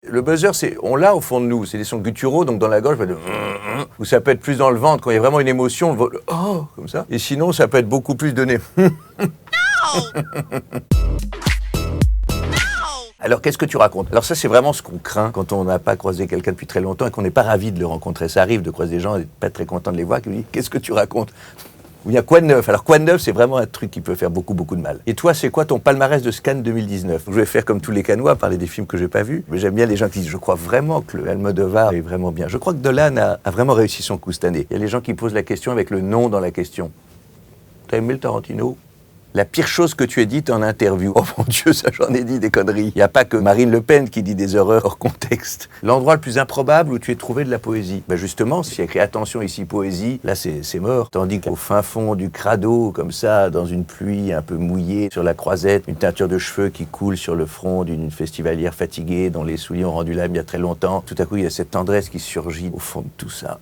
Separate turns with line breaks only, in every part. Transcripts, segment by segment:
Le buzzer, on l'a au fond de nous, c'est des sons gutturaux, donc dans la gorge, ou ça peut être plus dans le ventre, quand il y a vraiment une émotion, oh, comme ça. Et sinon, ça peut être beaucoup plus donné. Alors, qu'est-ce que tu racontes? Alors ça, c'est vraiment ce qu'on craint quand on n'a pas croisé quelqu'un depuis très longtemps et qu'on n'est pas ravi de le rencontrer. Ça arrive de croiser des gens et d'être pas très content de les voir, qui nous disent « Qu'est-ce que tu racontes ?» Ou il y a quoi de neuf? Alors quoi de neuf, c'est vraiment un truc qui peut faire beaucoup de mal. Et toi, c'est quoi ton palmarès de Cannes 2019? Je vais faire comme tous les Cannois, parler des films que j'ai pas vus. Mais j'aime bien les gens qui disent, je crois vraiment que le Almodovar est vraiment bien. Je crois que Dolan a vraiment réussi son coup cette année. Il y a les gens qui posent la question avec le nom dans la question. T'as aimé le Tarantino? La pire chose que tu aies dite en interview. Oh mon Dieu, ça j'en ai dit des conneries. Il n'y a pas que Marine Le Pen qui dit des horreurs hors contexte. L'endroit le plus improbable où tu aies trouvé de la poésie. Ben justement, s'il y a écrit attention ici poésie, là c'est mort. Tandis qu'au fin fond du crado, comme ça, dans une pluie un peu mouillée, sur la croisette, une teinture de cheveux qui coule sur le front d'une festivalière fatiguée dont les souliers ont rendu l'âme il y a très longtemps. Tout à coup, il y a cette tendresse qui surgit au fond de tout ça.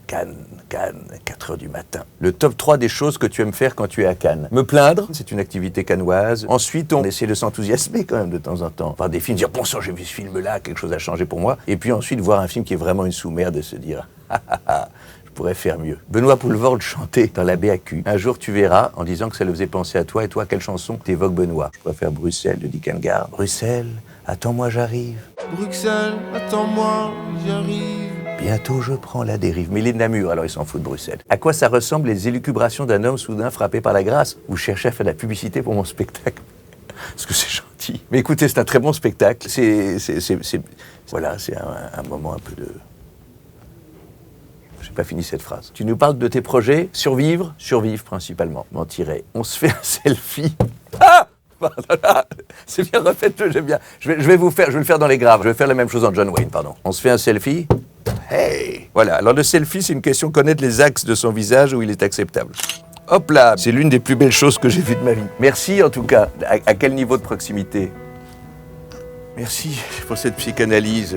Cannes, 4h du matin. Le top 3 des choses que tu aimes faire quand tu es à Cannes. Me plaindre, c'est une activité cannoise. Ensuite, on essaie de s'enthousiasmer quand même de temps en temps. Par des films, dire bon sang, j'ai vu ce film-là, quelque chose a changé pour moi. Et puis ensuite, voir un film qui est vraiment une sous-merde et se dire je pourrais faire mieux. Benoît Poelvoorde chantait dans la BAQ. Un jour, tu verras, en disant que ça le faisait penser à toi. Et toi, quelle chanson t'évoque Benoît? Je préfère Bruxelles de Dick Engarn. Bruxelles, attends-moi, j'arrive.
Bruxelles, attends-moi, j'arrive.
Bientôt je prends la dérive. Mais il est de Namur, alors il s'en fout de Bruxelles. À quoi ça ressemble les élucubrations d'un homme soudain frappé par la grâce? Vous cherchez à faire de la publicité pour mon spectacle? Parce que c'est gentil. Mais écoutez, c'est un très bon spectacle. Voilà, c'est un moment un peu de... J'ai pas fini cette phrase. Tu nous parles de tes projets? Survivre principalement. Mentirais. On se fait un selfie. Ah! C'est bien, refaites-le, j'aime bien. Je vais le faire dans les graves. Je vais faire la même chose en John Wayne, pardon. On se fait un selfie. Hey! Voilà, alors le selfie, c'est une question de connaître les axes de son visage où il est acceptable. Hop là! C'est l'une des plus belles choses que j'ai vues de ma vie. Merci en tout cas. À quel niveau de proximité? Merci pour cette psychanalyse.